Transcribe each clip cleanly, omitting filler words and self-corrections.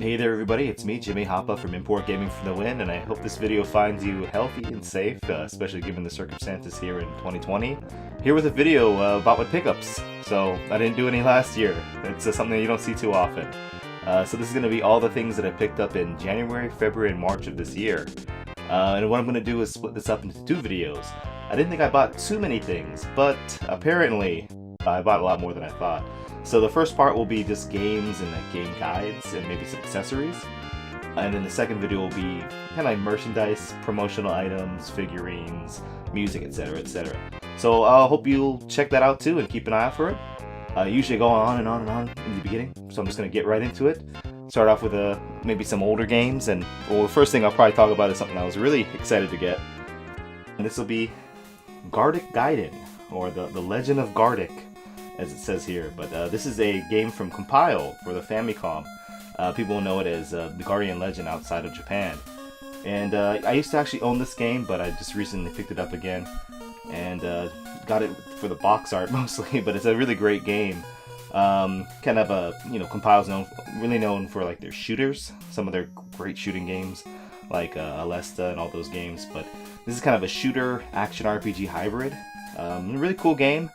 Hey there everybody, it's me, Jimmy Hoppa from Import Gaming for the win, and I hope this video finds you healthy and safe, especially given the circumstances here in 2020. Here with a video about my pickups. So, I didn't do any last year. It's something you don't see too often. So this is going to be all the things that I picked up in January, February, and March of this year. And what I'm going to do is split this up into two videos. I didn't think I bought too many things, but apparently I bought a lot more than I thought. So the first part will be just games and like game guides and maybe some accessories. And then the second video will be kind of like merchandise, promotional items, figurines, music, etc, etc. So I hope you'll check that out too and keep an eye out for it. I usually go on and on and on in the beginning, so I'm just going to get right into it. Start off with maybe some older games, and well, the first thing I'll probably talk about is something I was really excited to get. And this will be Gaiden, or the Legend of Gardic, as it says here. But this is a game from Compile for the Famicom. People know it as the Guardian Legend outside of Japan. And I used to actually own this game, but I just recently picked it up again. And got it for the box art mostly, but it's a really great game. Kind of Compile's really known for like their shooters, some of their great shooting games, like Alesta and all those games. But this is kind of a shooter action RPG hybrid. Really cool game.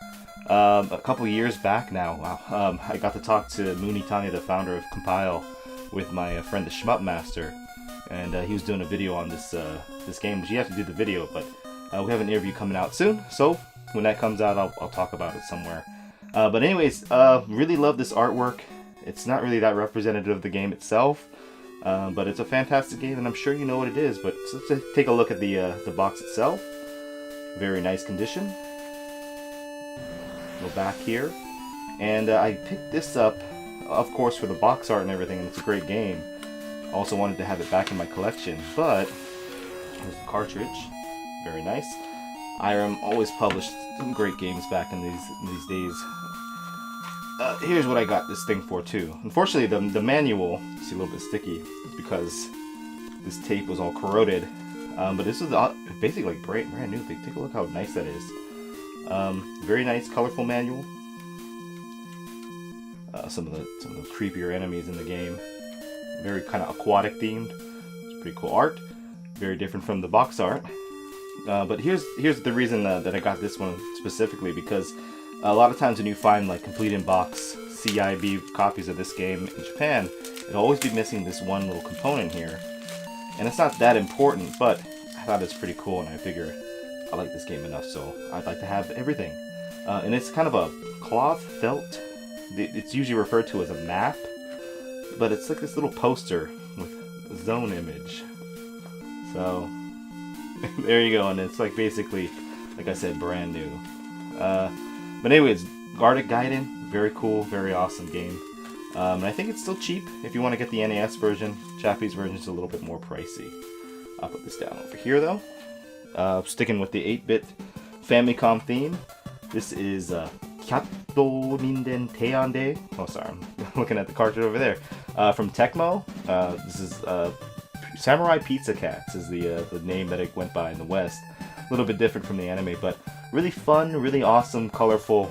A couple years back now, wow, I got to talk to Moonitani, the founder of Compile, with my friend the Shmup Master, and he was doing a video on this game. She had to do the video, but we have an interview coming out soon, so when that comes out, I'll talk about it somewhere. But anyways, really love this artwork. It's not really that representative of the game itself, but it's a fantastic game, and I'm sure you know what it is. But let's take a look at the box itself. Very nice condition. Go back here, and I picked this up, of course, for the box art and everything, and it's a great game. Also wanted to have it back in my collection, but there's the cartridge. Very nice. IRM always published some great games back in these days. Here's what I got this thing for too. Unfortunately, the manual, you see a little bit sticky, because this tape was all corroded. But this is basically like brand new. Take a look how nice that is. Very nice, colorful manual. Some of the creepier enemies in the game. Very kind of aquatic themed. It's pretty cool art. Very different from the box art. But here's the reason that I got this one specifically, because a lot of times when you find like complete in box CIB copies of this game in Japan, it'll always be missing this one little component here. And it's not that important, but I thought it's pretty cool, and I figure I like this game enough, so I'd like to have everything. And it's kind of a cloth felt. It's usually referred to as a map, but it's like this little poster with a zone image. So there you go, and it's like basically, like I said, brand new. But anyways, Gaiden, very cool, very awesome game. And I think it's still cheap if you want to get the NES version. Japanese version is a little bit more pricey. I'll put this down over here though. Sticking with the 8-bit Famicom theme. This is Kyattou, Ninden, Teyandee. Oh, sorry, I'm looking at the cartridge over there. From Tecmo. This is Samurai Pizza Cats is the name that it went by in the West. A little bit different from the anime, but really fun, really awesome, colorful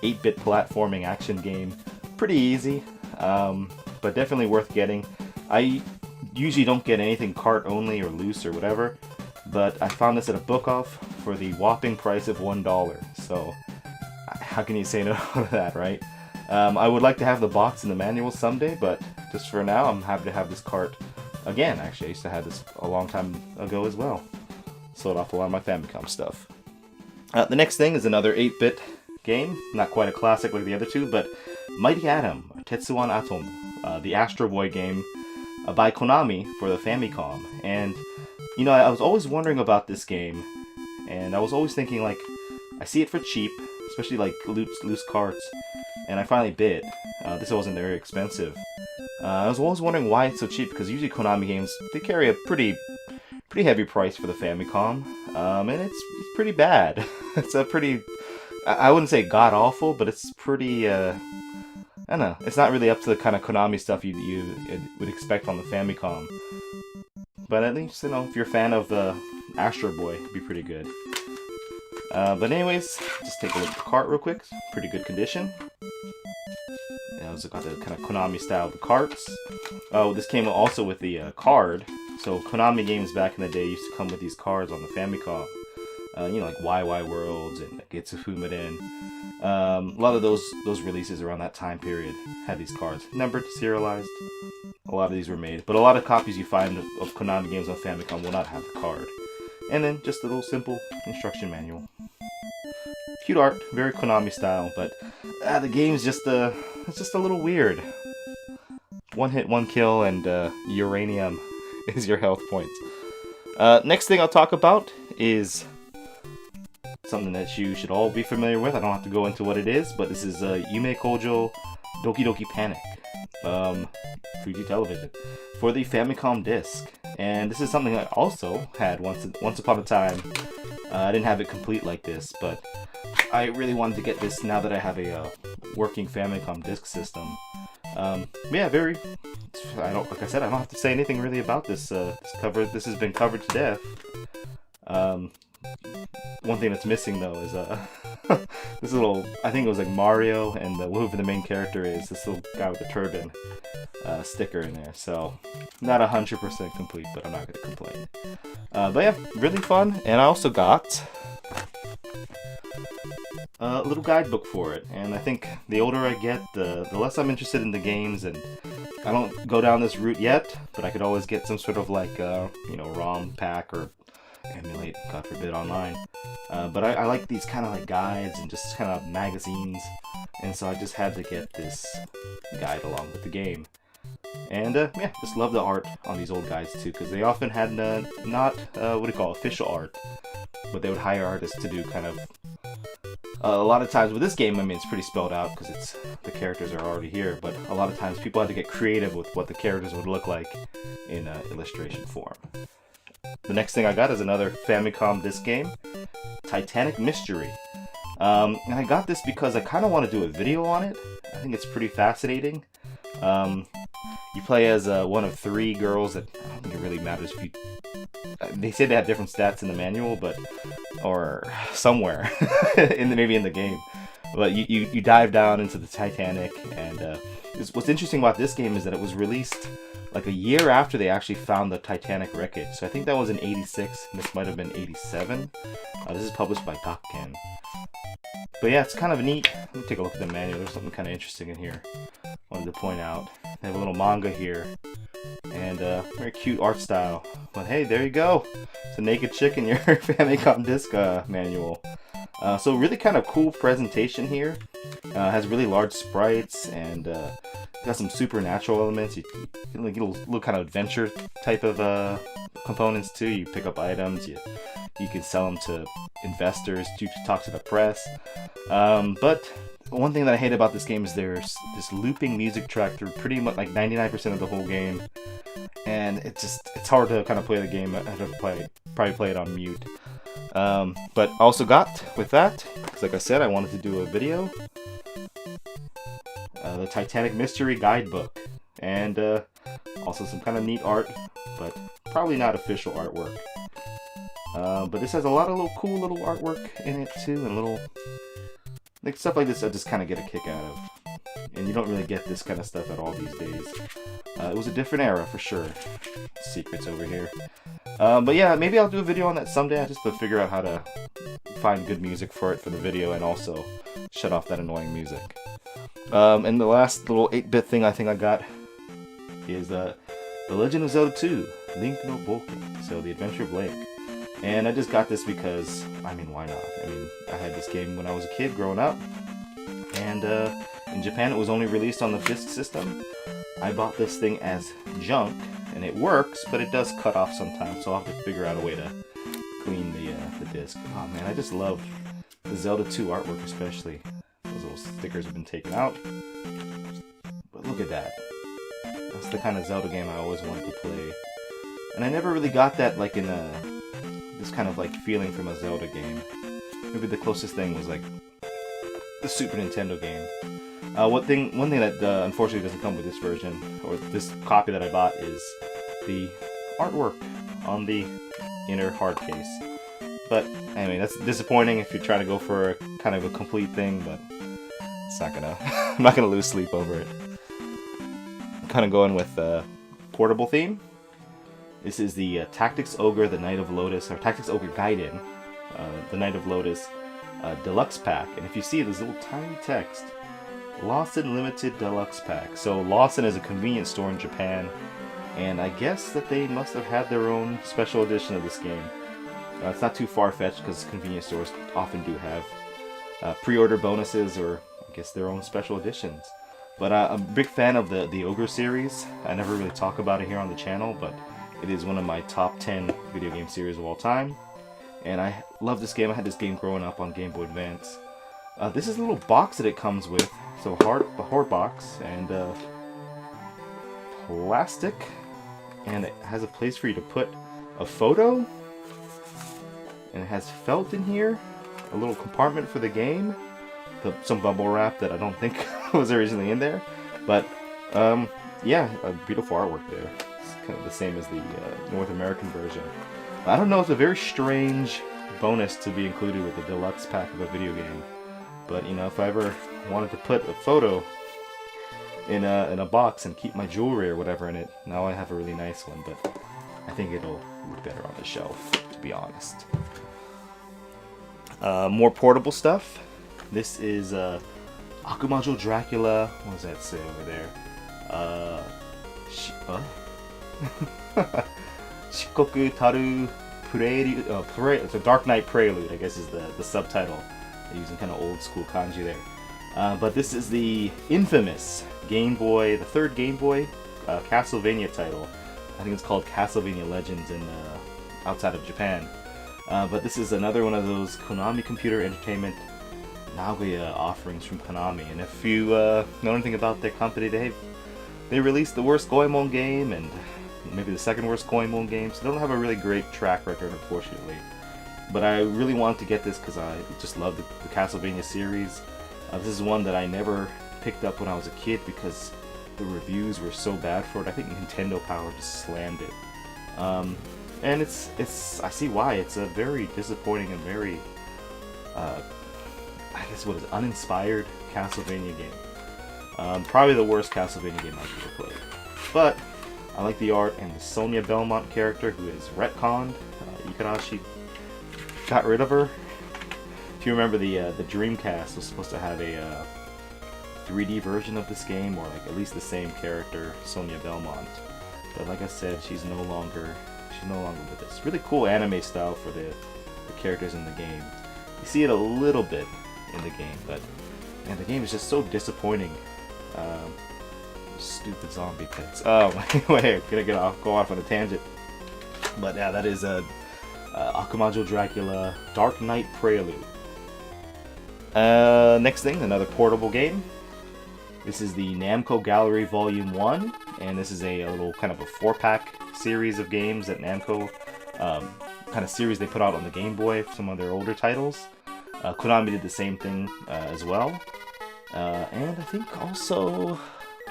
8-bit platforming action game. Pretty easy, but definitely worth getting. I usually don't get anything cart only or loose or whatever, but I found this at a book off for the whopping price of $1. So how can you say no to that, right? I would like to have the box and the manual someday, but just for now, I'm happy to have this cart. Again, actually, I used to have this a long time ago as well. Sold off a lot of my Famicom stuff. The next thing is another 8-bit game. Not quite a classic like the other two, but Mighty Atom, Tetsuwan Atom, the Astro Boy game by Konami for the Famicom. And, you know, I was always wondering about this game, and I was always thinking, like, I see it for cheap, especially like loose carts, and I finally bid. This wasn't very expensive. I was always wondering why it's so cheap, because usually Konami games, they carry a pretty heavy price for the Famicom, and it's pretty bad. It's a pretty, I wouldn't say god-awful, but it's pretty, I don't know, it's not really up to the kind of Konami stuff you would expect on the Famicom. But at least, you know, if you're a fan of the Astro Boy, it'd be pretty good. But anyways, just take a look at the cart real quick. Pretty good condition. It also got the kind of Konami style of the carts. Oh, this came also with the card. So Konami games back in the day used to come with these cards on the Famicom. You know, like YY Worlds and Getsufumiden. A lot of those releases around that time period had these cards. Numbered, serialized. A lot of these were made. But a lot of copies you find of Konami games on Famicom will not have the card. And then just a little simple instruction manual. Cute art, very Konami style, but the game's just it's just a little weird. One hit, one kill, and uranium is your health points. Next thing I'll talk about is something that you should all be familiar with. I don't have to go into what it is, but this is Yume Koujou Doki Doki Panic. Fuji Television for the Famicom disc. And this is something I also had once upon a time. I didn't have it complete like this, but I really wanted to get this now that I have a working Famicom disk system. Yeah, like I said, I don't have to say anything really about this. This has been covered to death. One thing that's missing though is this little, I think it was like Mario and whoever the main character is, this little guy with the turban sticker in there. So not 100% complete, but I'm not going to complain. But yeah, really fun. And I also got a little guidebook for it. And I think the older I get, the less I'm interested in the games, and I don't go down this route yet, but I could always get some sort of like, you know, ROM pack or emulate, God forbid, online. But I like these kind of like guides and just kind of magazines, and so I just had to get this guide along with the game. And yeah, just love the art on these old guides too, because they often had not official art, but they would hire artists to do kind of a lot of times with this game. I mean, it's pretty spelled out because the characters are already here, but a lot of times people had to get creative with what the characters would look like in illustration form. The next thing I got is another Famicom disc game, Titanic Mystery. And I got this because I kind of want to do a video on it. I think it's pretty fascinating. You play as one of 3 girls that, I don't think it really matters if you... They say they have different stats in the manual, but... or somewhere, maybe in the game. But you dive down into the Titanic, and what's interesting about this game is that it was released like a year after they actually found the Titanic wreckage. So I think that was in 86, and this might have been 87. This is published by Gakken. But yeah, it's kind of neat. Let me take a look at the manual. There's something kind of interesting in here I wanted to point out. They have a little manga here, and very cute art style. But hey, there you go. It's a naked chick in your Famicom disc manual. So really kind of cool presentation here. Has really large sprites, and got some supernatural elements. You get a little kind of adventure type of components too. You pick up items, you can sell them to investors, you talk to the press. But one thing that I hate about this game is there's this looping music track through pretty much like 99% of the whole game, and it's hard to kind of play the game. I have to probably play it on mute. But also got with that, because like I said, I wanted to do a video. The Titanic Mystery Guidebook, and also some kind of neat art, but probably not official artwork. But this has a lot of cool little artwork in it too, and little like stuff like this I just kind of get a kick out of. And you don't really get this kind of stuff at all these days. It was a different era for sure. Secrets over here. But yeah, maybe I'll do a video on that someday. I just have to figure out how to find good music for it for the video, and also shut off that annoying music. And the last little 8-bit thing I think I got is The Legend of Zelda 2, Link no Boken, so The Adventure of Link. And I just got this because, I mean, why not? I mean, I had this game when I was a kid growing up, and in Japan it was only released on the disc system. I bought this thing as junk, and it works, but it does cut off sometimes, so I'll have to figure out a way to clean the disc. Oh man, I just love the Zelda 2 artwork especially. Those little stickers have been taken out. But look at that. That's the kind of Zelda game I always wanted to play. And I never really got that like in this kind of like feeling from a Zelda game. Maybe the closest thing was like the Super Nintendo game. One thing that unfortunately doesn't come with this version, or this copy that I bought, is the artwork on the inner hard case. But anyway, that's disappointing if you're trying to go for a kind of a complete thing, but it's not gonna. I'm not gonna lose sleep over it. I'm kind of going with portable theme. This is the Tactics Ogre, the Knight of Lotus, or Tactics Ogre Gaiden, the Knight of Lotus Deluxe Pack. And if you see this little tiny text, Lawson Limited Deluxe Pack. So Lawson is a convenience store in Japan, and I guess that they must have had their own special edition of this game. It's not too far-fetched because convenience stores often do have pre-order bonuses or I guess their own special editions. But I'm a big fan of the Ogre series. I never really talk about it here on the channel, but it is one of my top 10 video game series of all time. And I love this game. I had this game growing up on Game Boy Advance. This is a little box that it comes with. So a hard box and plastic, and it has a place for you to put a photo, and it has felt in here, a little compartment for the game, some bubble wrap that I don't think was originally in there, but yeah, a beautiful artwork there. It's kind of the same as the North American version. I don't know, it's a very strange bonus to be included with the deluxe pack of a video game, but you know, if I ever wanted to put a photo in a box and keep my jewelry or whatever in it, now I have a really nice one, but I think it'll look better on the shelf, to be honest. More portable stuff. This is Akumajou Dracula. What does that say over there? Shikoku Taru Prelude. It's a Dark Knight Prelude, I guess is the subtitle. They're using kind of old school kanji there. But this is the infamous Game Boy, the third Game Boy Castlevania title. I think it's called Castlevania Legends in outside of Japan. But this is another one of those Konami Computer Entertainment Nagoya offerings from Konami. And if you know anything about their company, they released the worst Goemon game and maybe the second worst Goemon game, so they don't have a really great track record, unfortunately. But I really wanted to get this because I just love the Castlevania series. This is one that I never picked up when I was a kid because the reviews were so bad for it. I think Nintendo Power just slammed it. And it's I see why. It's a very disappointing and very, I guess what is it, uninspired Castlevania game. Probably the worst Castlevania game I've ever played. But I like the art, and the Sonia Belmont character, who is retconned. Ikarashi got rid of her. If you remember, the Dreamcast was supposed to have a 3D version of this game, or like at least the same character, Sonia Belmont. But like I said, she's no longer with us. Really cool anime style for the characters in the game. You see it a little bit in the game, but man, the game is just so disappointing. Stupid zombie pits. Oh, anyway, I'm gonna go off on a tangent. But yeah, that is Akumajou Dracula Dark Knight Prelude. Next thing, another portable game. This is the Namco Gallery Volume 1, and this is a little kind of a 4-pack series of games that Namco, kind of series they put out on the Game Boy for some of their older titles. Konami did the same thing as well. And I think also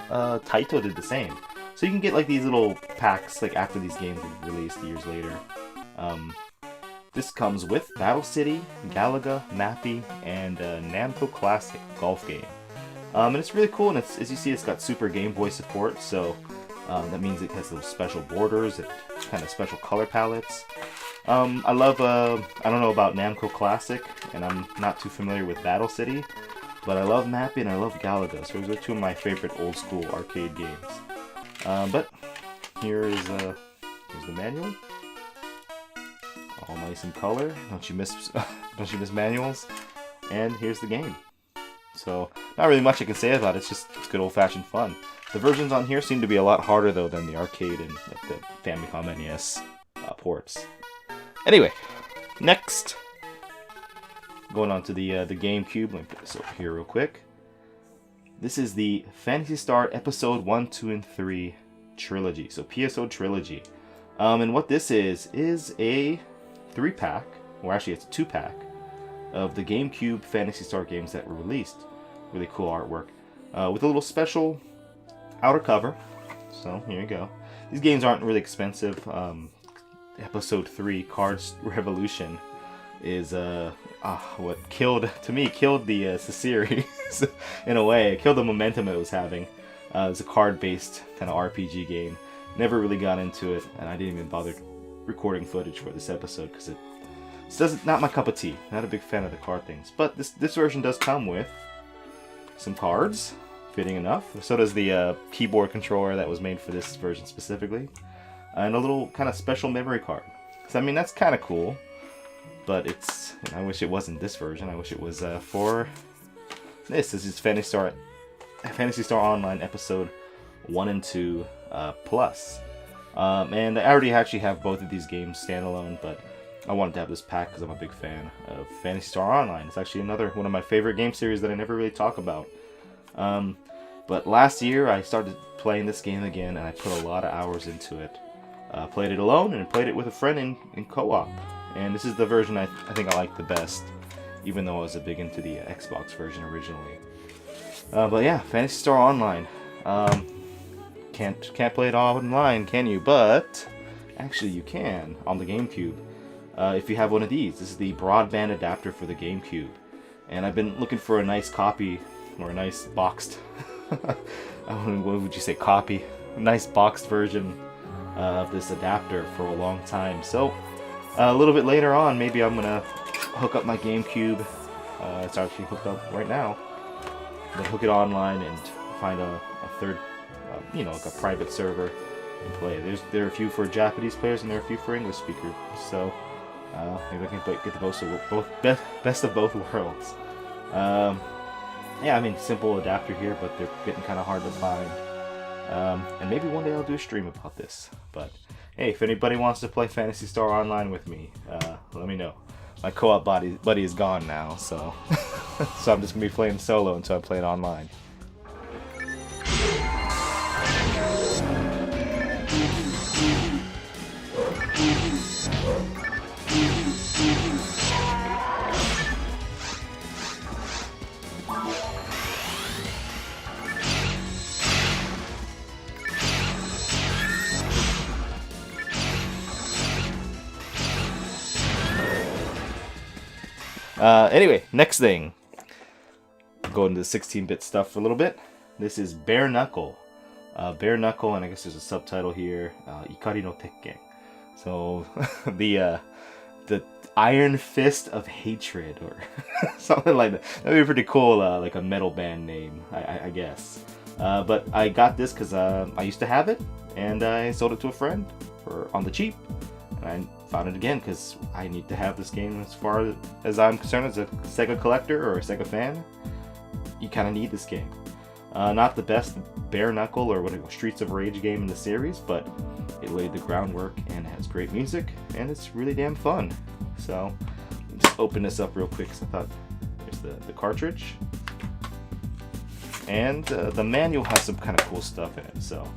Taito did the same. So you can get like these little packs like after these games were released years later. This comes with Battle City, Garegga, Mappy, and Namco Classic golf game. And it's really cool, and as you see, it's got Super Game Boy support, so that means it has those special borders and kind of special color palettes. I love, I don't know about Namco Classic, and I'm not too familiar with Battle City, but I love Mappy and I love Garegga, so those are two of my favorite old school arcade games. But here's the manual. All nice in color. Don't you miss manuals? And here's the game. So not really much I can say about it. It's good old-fashioned fun. The versions on here seem to be a lot harder though than the arcade and like the Famicom NES ports. Anyway, next, going on to the GameCube. Let me put this over here real quick. This is the Phantasy Star Episode 1, 2, and 3 trilogy. So PSO trilogy. And what this is a 3-pack, or actually it's a 2-pack, of the GameCube Phantasy Star games that were released. Really cool artwork. With a little special outer cover. So here you go. These games aren't really expensive. Episode 3, Cards Revolution, is what killed the series in a way. It killed the momentum it was having. It was a card-based kind of RPG game. Never really got into it, and I didn't even bother recording footage for this episode because it's not my cup of tea. Not a big fan of the card things. But this version does come with some cards, fitting enough. So does the keyboard controller that was made for this version specifically, and a little kind of special memory card. So I mean, that's kind of cool. But it's, I wish it wasn't this version. I wish it was for this. This is Phantasy Star Online Episode 1 and 2 Plus. And I already actually have both of these games standalone, but I wanted to have this pack because I'm a big fan of Phantasy Star Online. It's actually another one of my favorite game series that I never really talk about. But last year I started playing this game again, and I put a lot of hours into it. Played it alone and played it with a friend in co-op. And this is the version I think I like the best, even though I was a big into the Xbox version originally. But yeah, Phantasy Star Online. Can't play it online, can you? But actually you can on the GameCube. If you have one of these. This is the broadband adapter for the GameCube. And I've been looking for a nice copy, or a nice boxed, what would you say, copy? A nice boxed version of this adapter for a long time. So a little bit later on, maybe I'm gonna hook up my GameCube. It's actually hooked up right now. But hook it online and find a third, like a private server and play. There are a few for Japanese players and there are a few for English speakers. So maybe I can get the best of both worlds. Yeah, I mean, simple adapter here, but they're getting kind of hard to find. And maybe one day I'll do a stream about this. But hey, if anybody wants to play Phantasy Star Online with me, let me know. My co-op buddy is gone now, so so I'm just gonna be playing solo until I play it online. Anyway, next thing. Go into the 16-bit stuff for a little bit. This is Bare Knuckle. Bare Knuckle, and I guess there's a subtitle here, Ikari no Tekken. So, the Iron Fist of Hatred, or something like that. That'd be pretty cool, like a metal band name, I guess. But I got this because I used to have it, and I sold it to a friend on the cheap. And I found it again because I need to have this game as far as I'm concerned. As a Sega collector or a Sega fan, you kind of need this game. Not the best bare knuckle or what Streets of Rage game in the series, but it laid the groundwork and has great music, and it's really damn fun. So just open this up real quick because I thought there's the cartridge, and the manual has some kind of cool stuff in it. So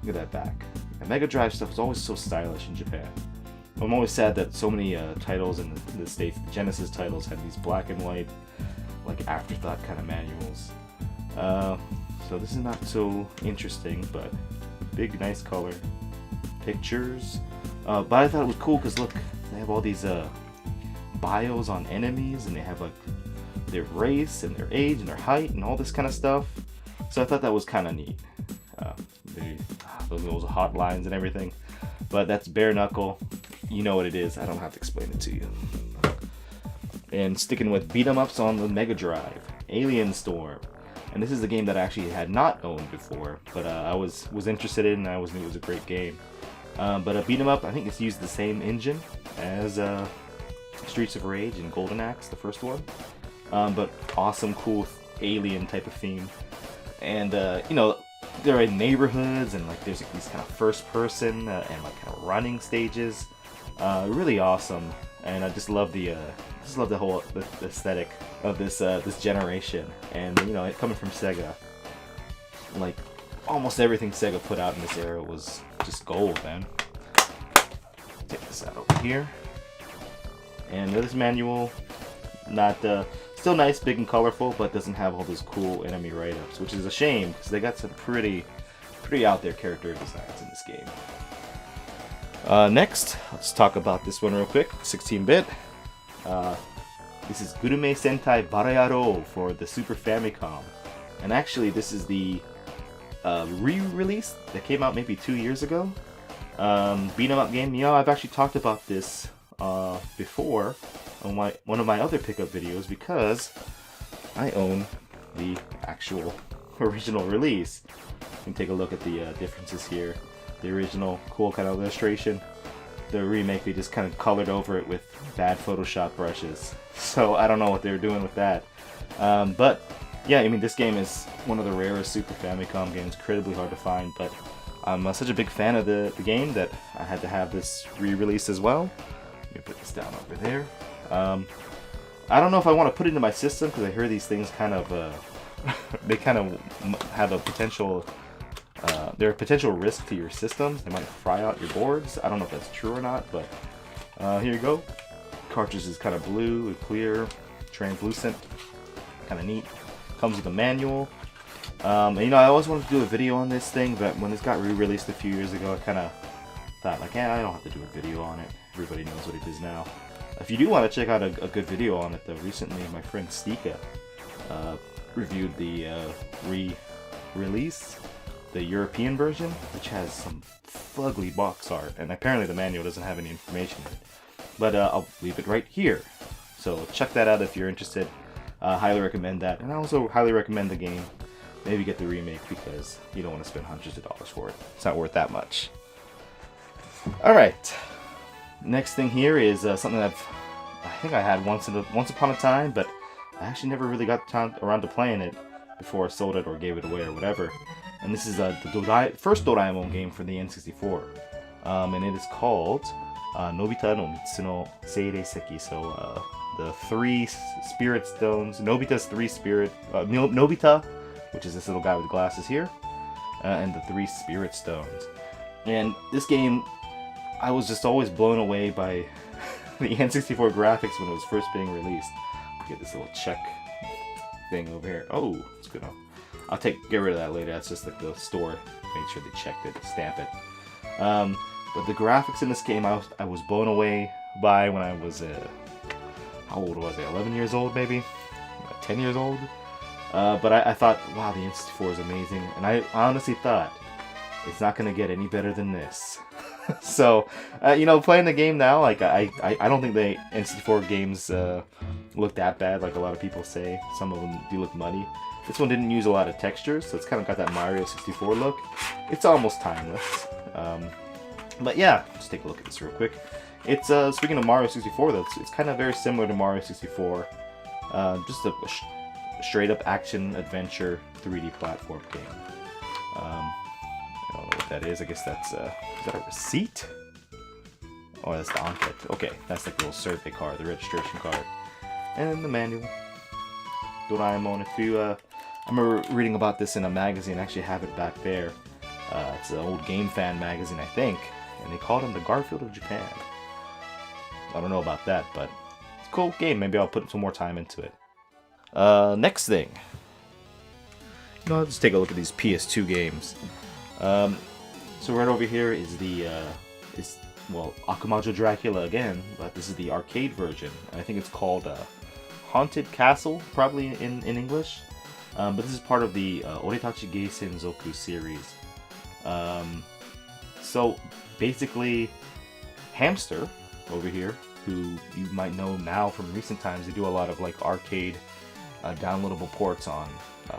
look at that back. The Mega Drive stuff is always so stylish in Japan. I'm always sad that so many titles in the States, the Genesis titles, have these black and white, like afterthought kind of manuals. So this is not so interesting, but big, nice color. Pictures. But I thought it was cool because look, they have all these bios on enemies, and they have like their race and their age and their height and all this kind of stuff. So I thought that was kind of neat. Those hotlines and everything. But that's Bare Knuckle. You know what it is. I don't have to explain it to you. And sticking with beat 'em ups on the Mega Drive, Alien Storm. And this is a game that I actually had not owned before, but I was interested in, and I always knew it was a great game. But a beat 'em up, I think it's used the same engine as Streets of Rage and Golden Axe, the first one. But awesome, cool alien type of theme. And they're in neighborhoods, and like there's these kind of first person and like kind of running stages. Really awesome, and I just love the whole aesthetic of this generation. And it coming from Sega, like almost everything Sega put out in this era was just gold, man. Take this out over here, and this manual, not still nice, big and colorful, but doesn't have all those cool enemy write-ups, which is a shame because they got some pretty out there character designs in this game. Next, let's talk about this one real quick. 16-bit. This is Gurume Sentai Barayaro for the Super Famicom. And actually, this is the re-release that came out maybe 2 years ago. Beat 'em up game. You know, I've actually talked about this before on one of my other pickup videos because I own the actual original release. You can take a look at the differences here. The original, cool kind of illustration. The remake, they just kind of colored over it with bad Photoshop brushes. So I don't know what they were doing with that. But yeah, I mean, this game is one of the rarest Super Famicom games, incredibly hard to find, but I'm such a big fan of the game that I had to have this re-release as well. Let me put this down over there. I don't know if I want to put it into my system because I hear these things kind of, they kind of have a potential, they're a potential risk to your systems. They might fry out your boards. I don't know if that's true or not, but here you go. Cartridge is kind of blue and clear, translucent, kind of neat. Comes with a manual. And, you know, I always wanted to do a video on this thing, but when this got re-released a few years ago, I kind of thought, like, I don't have to do a video on it. Everybody knows what it is now. If you do want to check out a good video on it, though, recently my friend Stika reviewed the re-release, the European version, which has some fugly box art, and apparently the manual doesn't have any information in it. But I'll leave it right here. So check that out if you're interested. Highly recommend that, and I also highly recommend the game. Maybe get the remake because you don't want to spend hundreds of dollars for it. It's not worth that much. Alright, next thing here is something that I think I had once upon a time, but I actually never really got around to playing it before I sold it or gave it away or whatever. And this is the first Doraemon game for the N64. And it is called Nobita no Mitsu no Seirei Seki. So the 3 spirit stones, Nobita's 3 spirit, Nobita, which is this little guy with glasses here, and the 3 spirit stones. And this game, I was just always blown away by the N64 graphics when it was first being released. Get this little check thing over here. Oh, it's good enough. I'll get rid of that later. That's just like the store made sure they checked it, stamp it. But the graphics in this game, I was blown away by when I was how old was I? 11 years old, maybe, 10 years old. But I thought, wow, the N64 is amazing, and I honestly thought it's not gonna get any better than this. So, you know, playing the game now, like I don't think the N64 games look that bad, like a lot of people say. Some of them do look muddy. This one didn't use a lot of textures, so it's kind of got that Mario 64 look. It's almost timeless. But yeah, let's take a look at this real quick. It's speaking of Mario 64, though, it's kind of very similar to Mario 64. Just a straight up action adventure 3D platform game. I don't know what that is. I guess that's is that a receipt? Oh, that's the enquete. Okay, that's like the little survey card, the registration card, and the manual. Doraemon. If you, I remember reading about this in a magazine. I actually have it back there. It's an old Game Fan magazine, I think, and they called him the Garfield of Japan. I don't know about that, but it's a cool game. Maybe I'll put some more time into it. Next thing. Let's take a look at these PS2 games. So right over here is the Akumajou Dracula again, but this is the arcade version. I think it's called Haunted Castle, probably in English. But this is part of the Oretachi Geisen Zoku series. So basically, Hamster over here, who you might know now from recent times, they do a lot of like arcade downloadable ports on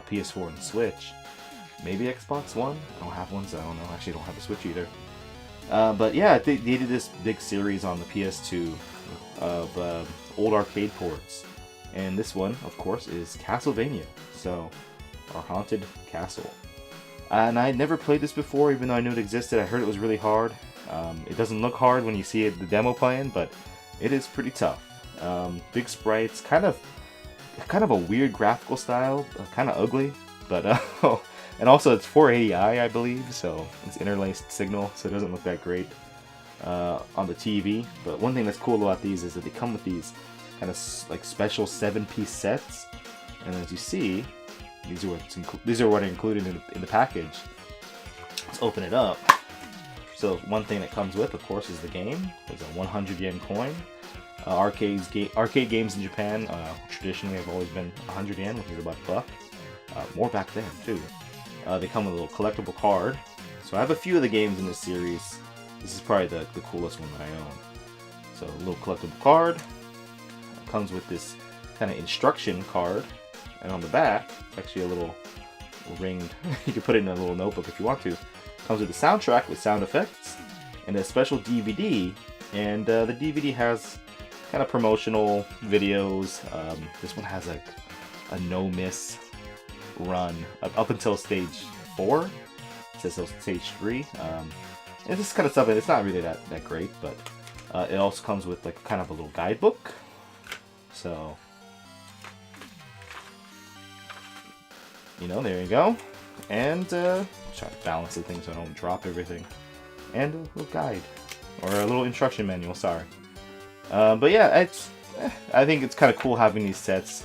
PS4 and Switch. Maybe Xbox One? I don't have one, so I don't know. Actually, I don't have a Switch either. But yeah, they did this big series on the PS2 of old arcade ports. And this one, of course, is Castlevania. So, our Haunted Castle. And I had never played this before, even though I knew it existed. I heard it was really hard. It doesn't look hard when you see the demo playing, but it is pretty tough. Big sprites, kind of a weird graphical style, kind of ugly, but and also it's 480i, I believe, so it's interlaced signal, so it doesn't look that great on the TV. But one thing that's cool about these is that they come with these kind of like special 7-piece sets, and as you see, these are what are included in the package. Let's open it up. So one thing that comes with, of course, is the game. There's a 100 yen coin. Arcade games in Japan traditionally have always been 100 yen, which is about a buck. More back then too. They come with a little collectible card. So I have a few of the games in this series. This is probably the coolest one that I own. So a little collectible card. It comes with this kind of instruction card, and on the back, actually a little ringed. You can put it in a little notebook if you want to. Comes with a soundtrack with sound effects and a special DVD. And the DVD has kind of promotional videos. This one has a no-miss run up until stage 4. It says stage 3. And this kind of stuff, it's not really that great, but it also comes with like kind of a little guidebook. So, you know, there you go. And try to balance the thing so I don't drop everything. And a little guide, or a little instruction manual, sorry. But yeah, I think it's kind of cool having these sets.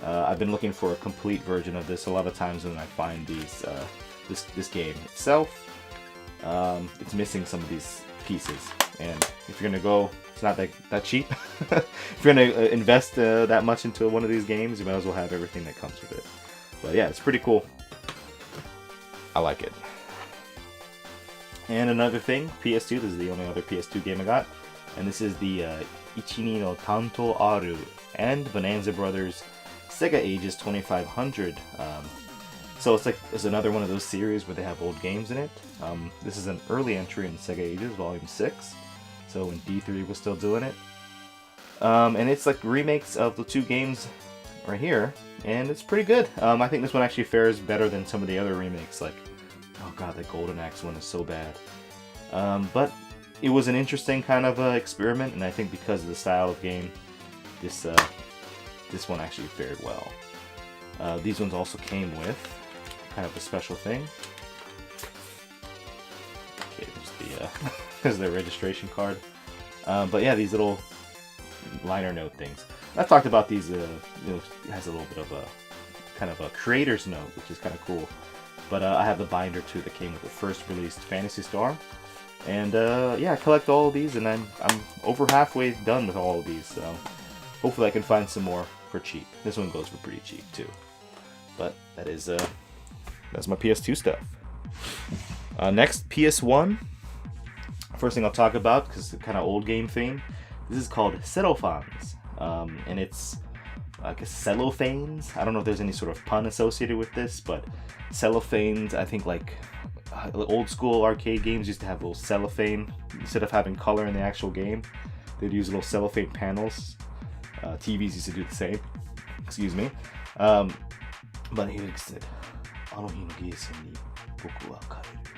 I've been looking for a complete version of this. A lot of times when I find these, this game itself, it's missing some of these pieces. And if you're gonna go, it's not that cheap. If you're gonna invest that much into one of these games, you might as well have everything that comes with it. But yeah, it's pretty cool. I like it. And another thing, PS2. This is the only other PS2 game I got, and this is the Ichi-ni no Tant-R and Bonanza Brothers Sega Ages 2500. So it's another one of those series where they have old games in it. This is an early entry in Sega Ages, Volume 6. So when D3 was still doing it. And it's like remakes of the two games right here. And it's pretty good. I think this one actually fares better than some of the other remakes. Like, oh god, the Golden Axe one is so bad. But it was an interesting kind of experiment. And I think because of the style of game, this one actually fared well. These ones also came with kind of a special thing. Okay, there's the registration card. But yeah, these little liner note things. I've talked about these. You know, it has a little bit of a kind of a creator's note, which is kind of cool. But I have the binder too that came with the first released Phantasy Star. And yeah, I collect all of these, and I'm over halfway done with all of these. So hopefully I can find some more for cheap. This one goes for pretty cheap too. But that's my PS2 stuff. Next, PS1. First thing I'll talk about, because it's kind of old game theme. This is called Cellophanes, and it's I guess cellophanes. I don't know if there's any sort of pun associated with this, but cellophanes. I think like old school arcade games used to have little cellophane instead of having color in the actual game. They'd use little cellophane panels. TVs used to do the same. Excuse me. But he said,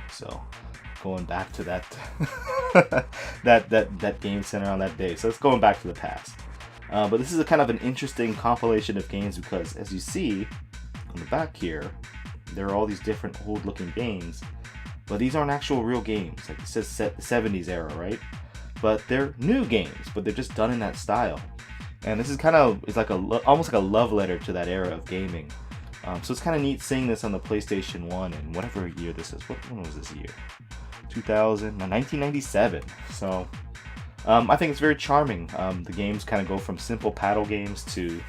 so going back to that that game center on that day. So it's going back to the past. But this is a kind of an interesting compilation of games because, as you see on the back here, there are all these different old-looking games. But these aren't actual real games. Like it says the 70s era, right? But they're new games, but they're just done in that style. And this is kind of, it's like almost like a love letter to that era of gaming. So it's kind of neat seeing this on the PlayStation 1 and whatever year this is. When was this year? 1997. So I think it's very charming. The games kind of go from simple paddle games to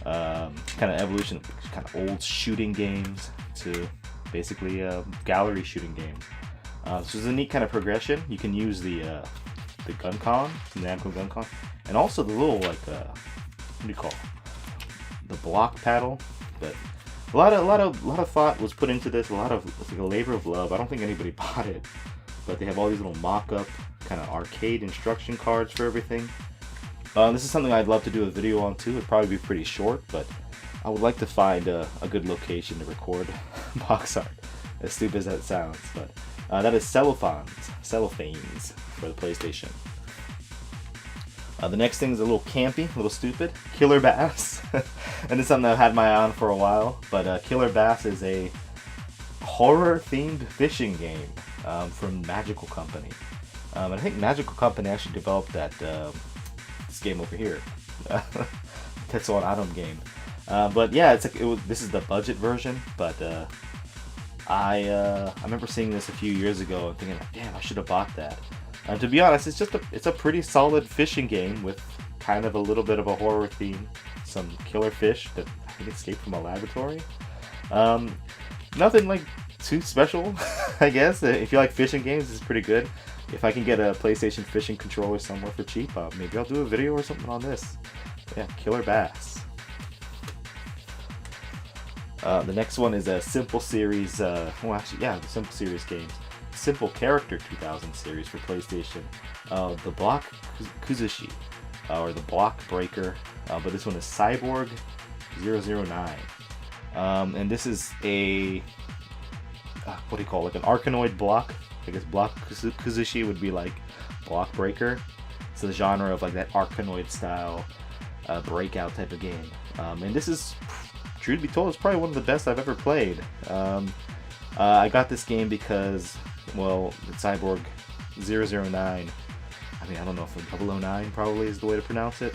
kind of evolution of kind of old shooting games to basically gallery shooting games. So it's a neat kind of progression. You can use the gun-con, the Namco gun-con, and also the little like what do you call it? The block paddle. But a lot of thought was put into this. It's like a labor of love. I don't think anybody bought it, but they have all these little mock-up kind of arcade instruction cards for everything. This is something I'd love to do a video on too. It'd probably be pretty short, but I would like to find a good location to record box art. As stupid as that sounds, but that is Cellophanes for the PlayStation. The next thing is a little campy, a little stupid. Killer Bass. And it's something I've had my eye on for a while. But Killer Bass is a horror-themed fishing game from Magical Company. And I think Magical Company actually developed this game over here. Tetsuo Adam game. But yeah, this is the budget version. But I remember seeing this a few years ago and thinking, like, damn, I should have bought that. To be honest, it's a pretty solid fishing game with kind of a little bit of a horror theme. Some killer fish that I think escaped from a laboratory. Nothing like too special, I guess. If you like fishing games, it's pretty good. If I can get a PlayStation fishing controller somewhere for cheap, maybe I'll do a video or something on this. Yeah, killer bass. The next one is a Simple Series, well actually, yeah, the Simple Series games. Simple Character 2000 series for PlayStation. The Block Kuzushi, or the Block Breaker, but this one is Cyborg 009. And this is a, what do you call it, like an Arkanoid block. I guess Block Kuzushi would be like Block Breaker. It's the genre of like that Arkanoid style breakout type of game. And this is, truth be told, it's probably one of the best I've ever played. I got this game because, well, the Cyborg 009, I mean, I don't know if 009 probably is the way to pronounce it.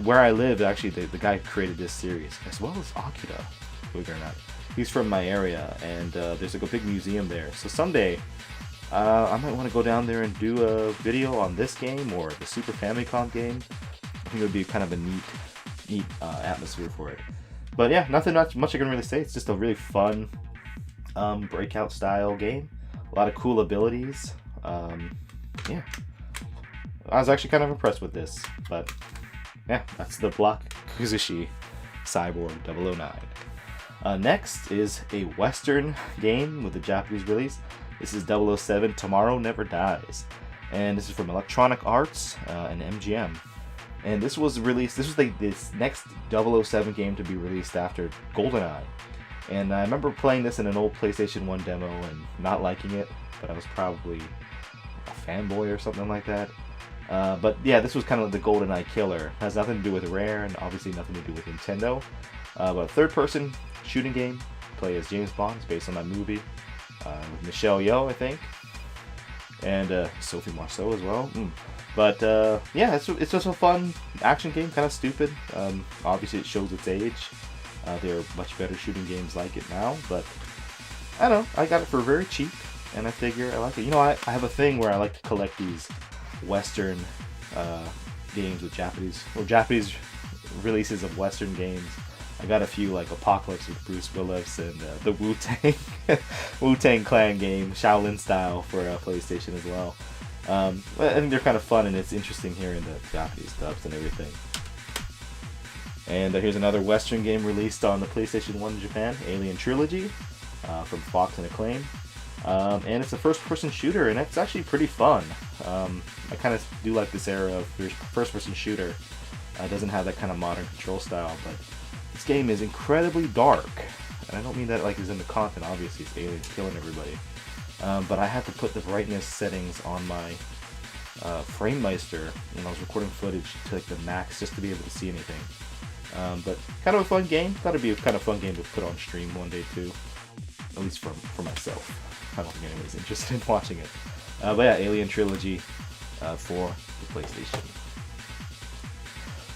Where I live, actually, the guy who created this series, as well as Akira, believe it or not. He's from my area, and there's like a big museum there. So someday, I might want to go down there and do a video on this game or the Super Famicom game. I think it would be kind of a neat atmosphere for it. But yeah, nothing much I can really say. It's just a really fun breakout style game. A lot of cool abilities. Yeah, I was actually kind of impressed with this. But yeah, that's the Block Kuzushi Cyborg 009. Next is a Western game with a Japanese release. This is 007 Tomorrow Never Dies. And this is from Electronic Arts and MGM. And this was released, this was like this next 007 game to be released after GoldenEye. And I remember playing this in an old PlayStation 1 demo and not liking it, but I was probably a fanboy or something like that. But yeah, this was kind of the GoldenEye killer. It has nothing to do with Rare and obviously nothing to do with Nintendo. But a third-person shooting game. Play as James Bond. It's based on that movie with Michelle Yeoh, I think, and Sophie Marceau as well. But yeah, it's just a fun action game, kind of stupid. Obviously, it shows its age. There are much better shooting games like it now, but I don't know. I got it for very cheap, and I figure I like it. You know, I have a thing where I like to collect these Western games with Japanese releases of Western games. I got a few like Apocalypse with Bruce Willis and the Wu-Tang Clan game, Shaolin style, for PlayStation as well. I think they're kind of fun, and it's interesting hearing the Japanese dubs and everything. And here's another Western game released on the PlayStation 1 in Japan, Alien Trilogy, from Fox and Acclaim. And it's a first-person shooter, and it's actually pretty fun. I kind of do like this era of first-person shooter. It doesn't have that kind of modern control style, but this game is incredibly dark. And I don't mean that like it's in the content, obviously it's aliens killing everybody. But I had to put the brightness settings on my FrameMeister when I was recording footage to like the max just to be able to see anything. But kind of a fun game. Thought it'd be a kind of fun game to put on stream one day too. At least for myself. I don't think anybody's interested in watching it. But yeah, Alien Trilogy for the PlayStation.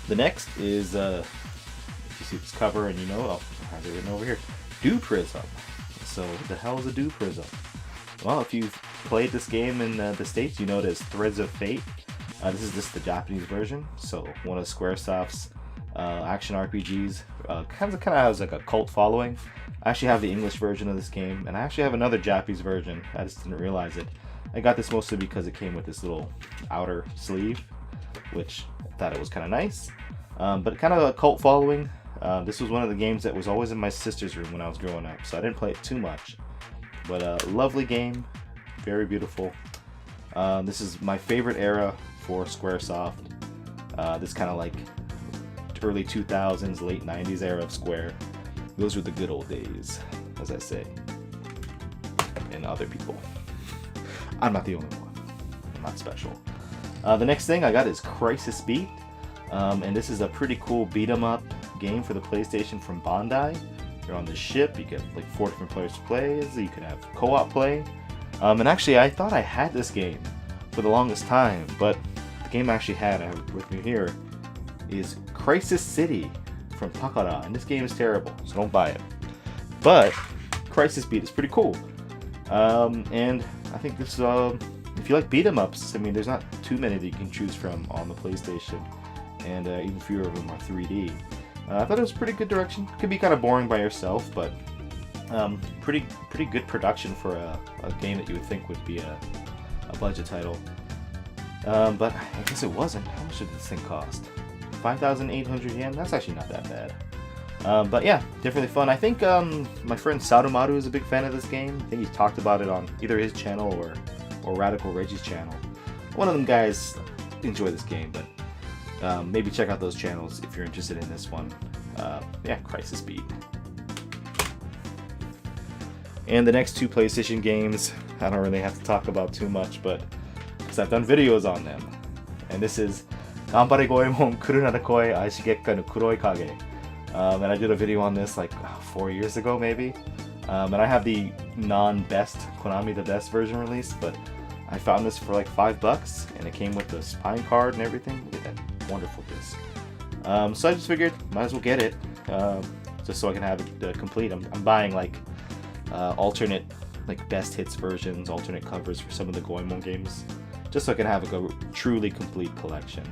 The next is, if you see this cover and you know, oh, I have it written over here, Dew Prism. So what the hell is a Dew Prism? Well, if you've played this game in the States, you know it as Threads of Fate. This is just the Japanese version. So one of Squaresoft's action RPGs. Kind of has like a cult following. I actually have the English version of this game, and I actually have another Japanese version. I just didn't realize it. I got this mostly because it came with this little outer sleeve, which I thought it was kind of nice. But kind of a cult following. This was one of the games that was always in my sister's room when I was growing up, so I didn't play it too much. But a lovely game, very beautiful. This is my favorite era for Squaresoft. This kind of like early 2000s, late 90s era of Square. Those were the good old days, as I say. And other people. I'm not the only one. I'm not special. The next thing I got is Crisis Beat. And this is a pretty cool beat-em-up game for the PlayStation from Bandai. You're on this ship, you get like 4 different players to play as, you can have co-op play. And actually I thought I had this game for the longest time, but the game I actually had, I have it with me here, is Crisis City from Takara, and this game is terrible, so don't buy it. But Crisis Beat is pretty cool. And I think this, if you like beat 'em ups, I mean, there's not too many that you can choose from on the PlayStation. and even fewer of them are 3D. I thought it was a pretty good direction. Could be kind of boring by yourself, but pretty good production for a game that you would think would be a budget title. But I guess it wasn't. How much did this thing cost? 5,800 yen? That's actually not that bad. But yeah, definitely fun. I think my friend Sarumaru is a big fan of this game. I think he's talked about it on either his channel or Radical Reggie's channel. One of them guys enjoy this game, but maybe check out those channels if you're interested in this one. Yeah, Crisis Beat. And the next two PlayStation games, I don't really have to talk about too much, but because I've done videos on them. And this is Ganbare Goemon Kurunara Koi Aishigekka no Kuroi Kage. And I did a video on this like 4 years ago maybe. And I have the non-best, Konami the best version released, but I found this for like $5 and it came with the spine card and everything. Look at that wonderful disc. So I just figured, might as well get it, just so I can have it complete. I'm buying like alternate like best hits versions, alternate covers for some of the Goemon games, just so I can have a truly complete collection.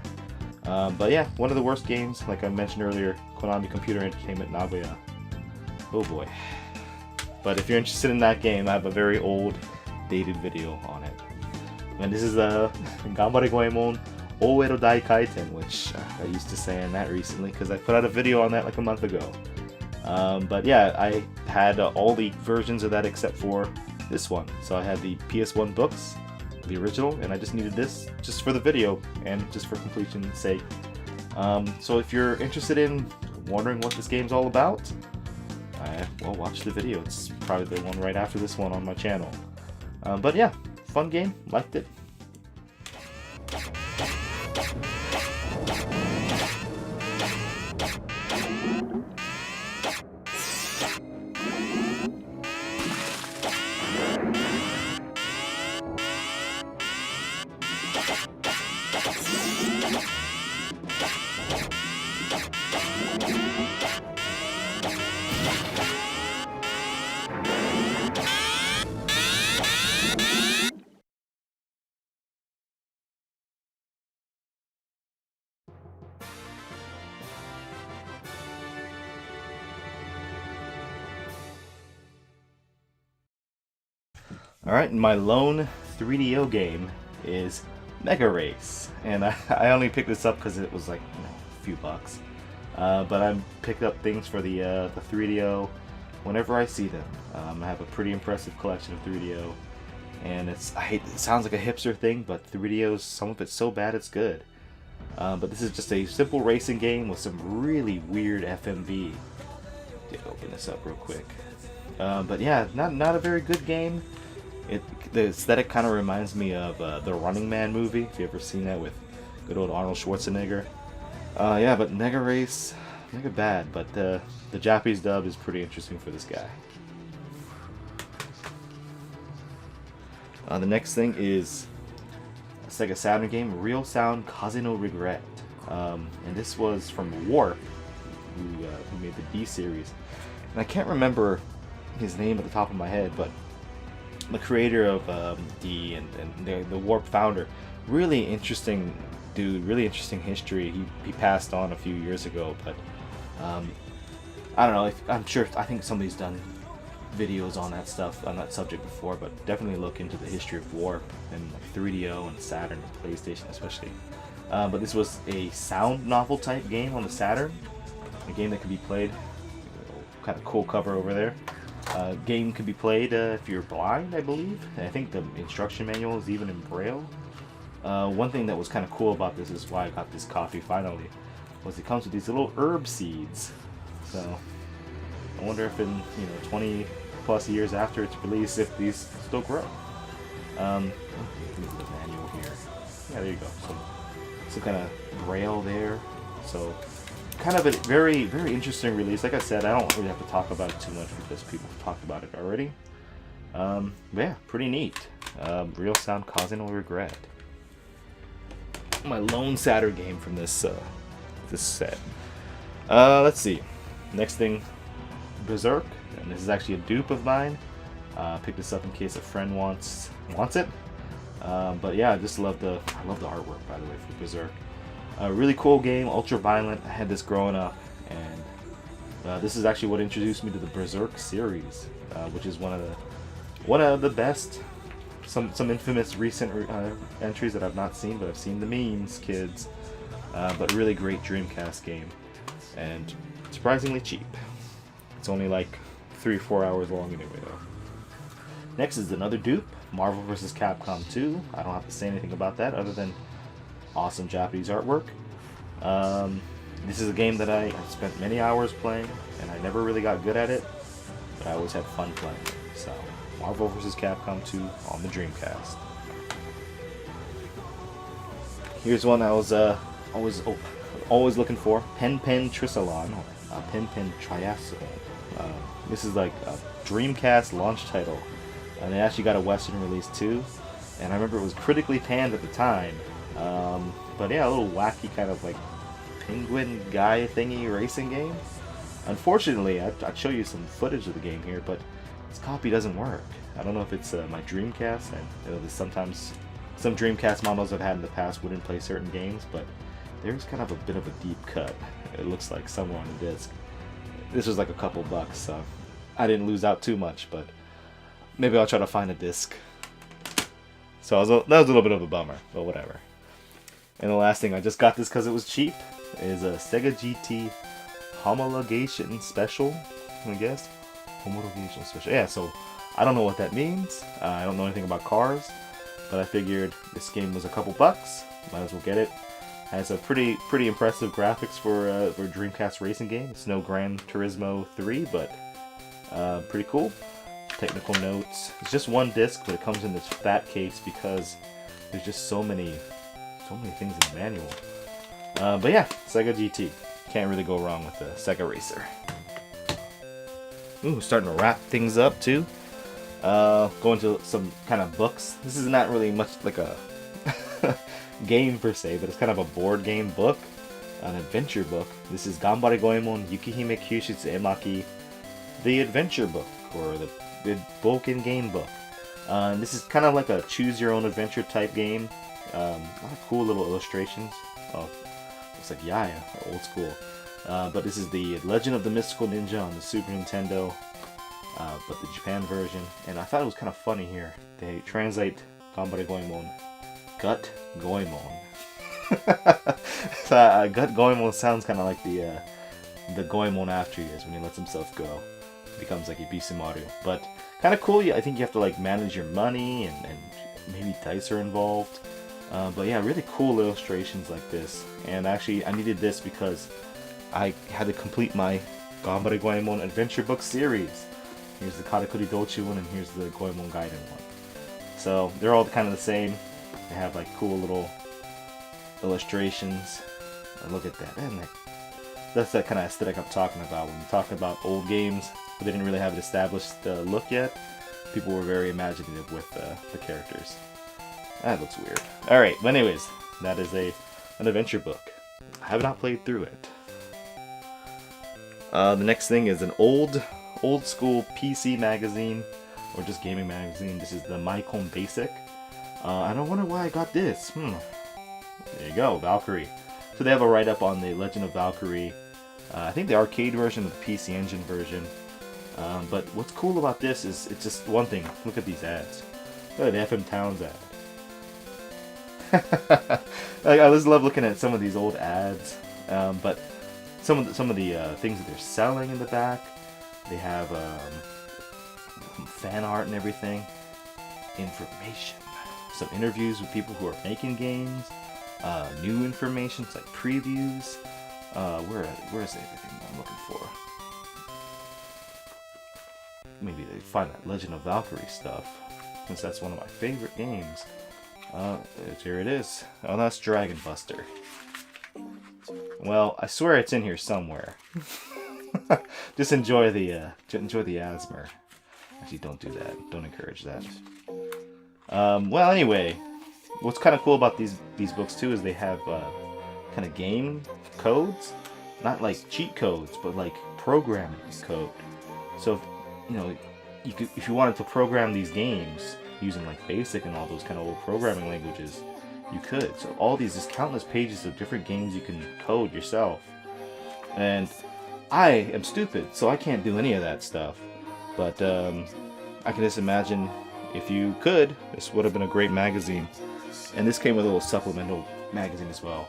But yeah, one of the worst games, like I mentioned earlier, Konami Computer Entertainment Nagoya. Oh boy. But if you're interested in that game, I have a very old, dated video on it. And this is Ganbare Goemon Ooedo Daikaiten, which I used to say on that recently because I put out a video on that like a month ago. But yeah, I had all the versions of that except for this one. So I had the PS1 books, the original, and I just needed this just for the video and just for completion's sake. So if you're interested in wondering what this game's all about, well, watch the video. It's probably the one right after this one on my channel. But yeah, fun game, liked it. Alright, my lone 3DO game is Mega Race, and I only picked this up because it was like a few bucks. But I pick up things for the 3DO whenever I see them. I have a pretty impressive collection of 3DO, and it sounds like a hipster thing, but 3DO's, some of it's so bad it's good. But this is just a simple racing game with some really weird FMV. Open this up real quick. But yeah, not a very good game. The aesthetic kind of reminds me of the Running Man movie, if you've ever seen that with good old Arnold Schwarzenegger. Yeah, but Mega Race, mega bad, but the Japanese dub is pretty interesting for this guy. The next thing is a Sega Saturn game, Real Sound Kaze no Regret. And this was from Warp, who made the D series. And I can't remember his name at the top of my head, but the creator of D and the Warp founder, really interesting dude, really interesting history. He passed on a few years ago, but I don't know. I think somebody's done videos on that stuff, on that subject before, but definitely look into the history of Warp and like 3DO and Saturn and PlayStation especially. But this was a sound novel type game on the Saturn, a game that could be played. Kind of cool cover over there. Game can be played if you're blind, I believe. And I think the instruction manual is even in Braille. One thing that was kind of cool about this is why I got this copy finally, was it comes with these little herb seeds. So I wonder if in 20 plus years after its release, if these still grow. Give me the manual here. Yeah, there you go. Some kind of Braille there. So kind of a very, very interesting release. Like I said, I don't really have to talk about it too much because people have talked about it already. But yeah, pretty neat. Real Sound Kaze no Regret. My lone Saturn game from this set. Let's see. Next thing, Berserk, and this is actually a dupe of mine. Picked this up in case a friend wants it. But yeah, I love the artwork, by the way, for Berserk. A really cool game, ultra violent. I had this growing up, and this is actually what introduced me to the Berserk series, which is one of the best. Some infamous recent entries that I've not seen, but I've seen the memes, kids. But really great Dreamcast game, and surprisingly cheap. It's only like 3 or 4 hours long anyway, though. Next is another dupe, Marvel vs. Capcom 2. I don't have to say anything about that other than awesome Japanese artwork. This is a game that I spent many hours playing, and I never really got good at it, but I always had fun playing it. So, Marvel vs. Capcom 2 on the Dreamcast. Here's one I was always looking for, Pen Trisalon, or Pen Triathlon. This is like a Dreamcast launch title, and it actually got a Western release too. And I remember it was critically panned at the time. But yeah, a little wacky kind of like penguin guy thingy racing game. Unfortunately, I'd show you some footage of the game here, but this copy doesn't work. I don't know if it's my Dreamcast, and there's sometimes some Dreamcast models I've had in the past wouldn't play certain games, but there's kind of a bit of a deep cut. It looks like somewhere on the disc. This was like a couple bucks, so I didn't lose out too much, but maybe I'll try to find a disc. So that was a little bit of a bummer, but whatever. And the last thing, I just got this because it was cheap, is a Sega GT Homologation Special, I guess. Homologation Special. Yeah, so I don't know what that means. I don't know anything about cars, but I figured this game was a couple bucks. Might as well get it. Has a pretty impressive graphics for a Dreamcast racing game. It's no Gran Turismo 3, but pretty cool. Technical notes. It's just one disc, but it comes in this fat case because there's just so many things in the manual. But yeah, Sega GT. Can't really go wrong with the Sega Racer. Ooh, starting to wrap things up too. Going to some kind of books. This is not really much like a game per se, but it's kind of a board game book, an adventure book. This is Ganbare Goemon Yukihime Kyushitsu Emaki, the adventure book, or the Boken game book. This is kind of like a choose your own adventure type game. A lot of cool little illustrations. Oh, looks like Yaya, old school. But this is the Legend of the Mystical Ninja on the Super Nintendo, but the Japan version. And I thought it was kind of funny here. They translate Ganbare Goemon, Gut Goemon. Gut Goemon sounds kind of like the Goemon after years when he lets himself go. It becomes like Ibisumaru. But kind of cool. I think you have to like manage your money and maybe dice are involved. But yeah, really cool illustrations like this. And actually, I needed this because I had to complete my Ganbare Goemon adventure book series. Here's the Karakuri Dochi one, and here's the Goemon Gaiden one. So they're all kind of the same. They have like cool little illustrations. And look at that. Man, that's that kind of aesthetic I'm talking about. When you talk about old games, but they didn't really have an established look yet, people were very imaginative with the characters. That looks weird. Alright, but anyways, that is an adventure book. I have not played through it. The next thing is an old school PC magazine, or just gaming magazine. This is the Maicon Basic. I don't wonder why I got this. There you go, Valkyrie. So they have a write-up on the Legend of Valkyrie. I think the arcade version and the PC Engine version. But what's cool about this is it's just one thing. Look at these ads. Look at the FM Towns ad. I just love looking at some of these old ads. But some of the things that they're selling in the back, they have fan art and everything. Information. Some interviews with people who are making games. New information, it's like previews. Where is everything I'm looking for? Maybe they find that Legend of Valkyrie stuff, since that's one of my favorite games. Here it is. Oh, that's Dragon Buster. Well, I swear it's in here somewhere. Just enjoy the ASMR. Actually, don't do that. Don't encourage that. Well, anyway, what's kind of cool about these books too is they have kind of game codes, not like cheat codes, but like programming code. So, if you wanted to program these games using like BASIC and all those kind of old programming languages, you could. So all these, just countless pages of different games you can code yourself. And I am stupid, so I can't do any of that stuff. But I can just imagine if you could, this would have been a great magazine. And this came with a little supplemental magazine as well.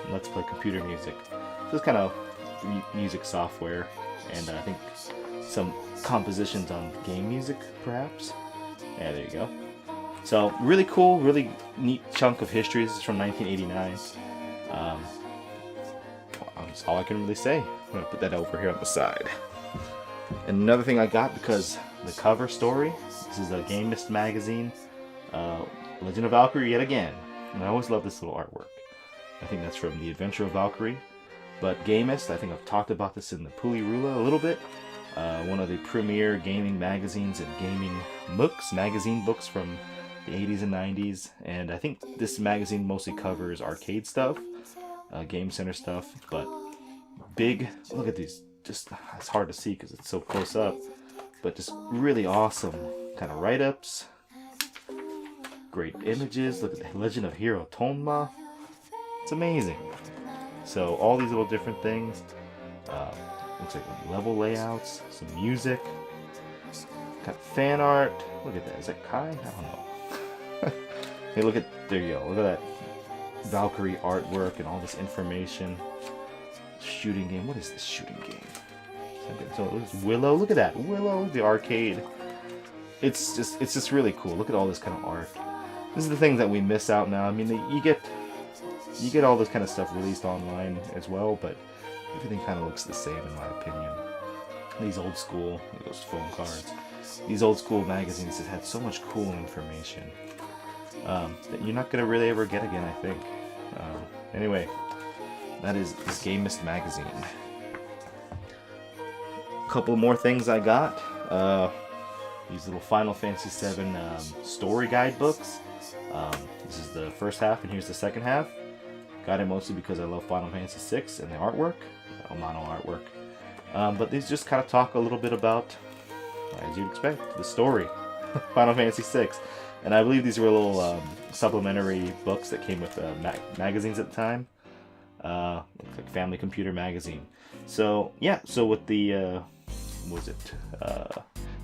Let's Play Computer Music. So it's kind of music software, and I think some compositions on game music, perhaps. Yeah, there you go. So really cool, really neat chunk of history. This is from 1989. That's all I can really say. I'm gonna put that over here on the side. And another thing I got, because the cover story. This is a Gamist magazine. Legend of Valkyrie yet again. And I always love this little artwork. I think that's from The Adventure of Valkyrie. But Gamist, I think I've talked about this in the Puli Rula a little bit. One of the premier gaming magazines and gaming books, magazine books from the 80s and 90s. And I think this magazine mostly covers arcade stuff, Game Center stuff. But big, look at these. Just, it's hard to see because it's so close up. But just really awesome kind of write-ups. Great images. Look at the Legend of Hero Tonma. It's amazing. So all these little different things. Looks like level layouts, some music. Got fan art. Look at that. Is that Kai? I don't know. Hey, look at, there you go. Look at that Valkyrie artwork and all this information. Shooting game. What is this shooting game? So it was Willow. Look at that. Willow, the arcade. It's just really cool. Look at all this kind of art. This is the things that we miss out now. I mean, you get all this kind of stuff released online as well, but everything kind of looks the same in my opinion. These old school, those phone cards, these old school magazines that had so much cool information that you're not gonna really ever get again, I think. Anyway, that is this Gamist magazine. A couple more things I got. These little Final Fantasy VII story guide books. This is the first half, and here's the second half. Got it mostly because I love Final Fantasy VI and the artwork, mono artwork. But these just kind of talk a little bit about, as you'd expect, the story, Final Fantasy VI. And I believe these were little supplementary books that came with magazines at the time, like Family Computer Magazine. So yeah, so with the what was it?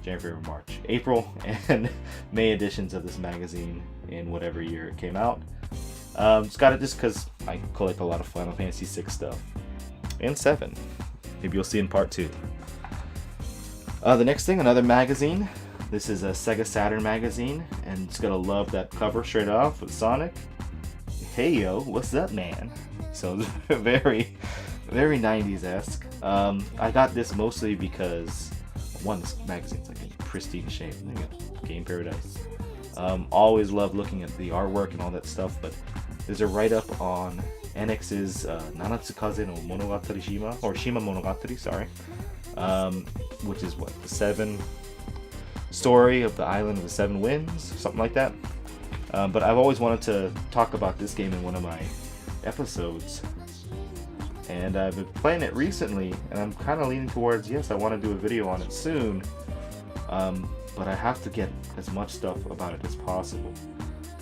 January, February, March, April, and May editions of this magazine in whatever year it came out. Just got it just because I collect a lot of Final Fantasy VI stuff. And 7. Maybe you'll see in part 2. The next thing, another magazine. This is a Sega Saturn magazine, and it's gonna love that cover straight off with Sonic. Hey yo, what's up, man? So very, very 90s-esque. I got this mostly because one, this magazine's like in pristine shape. Game Paradise. Always love looking at the artwork and all that stuff, but there's a write-up on NX's Nanatsukaze no Monogatari Shima, or Shima Monogatari, sorry, which is what, the 7 story of the Island of the 7 Winds, something like that. But I've always wanted to talk about this game in one of my episodes, and I've been playing it recently, and I'm kind of leaning towards, yes, I want to do a video on it soon, but I have to get as much stuff about it as possible.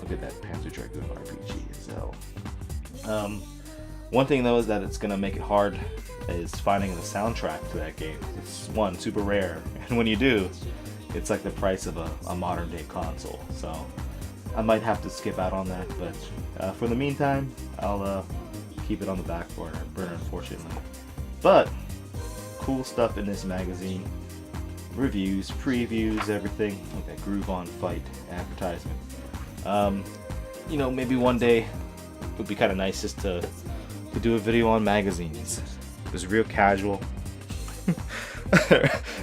Look at that Panzer Dragoon RPG as well. One thing though is that it's going to make it hard is finding the soundtrack to that game. It's one, super rare, and when you do, it's like the price of a modern day console, so I might have to skip out on that, but for the meantime, I'll keep it on the back burner, unfortunately. But cool stuff in this magazine. Reviews, previews, everything. Like that Groove On Fight advertisement. You know, maybe one day it would be kind of nice just to do a video on magazines. It was real casual.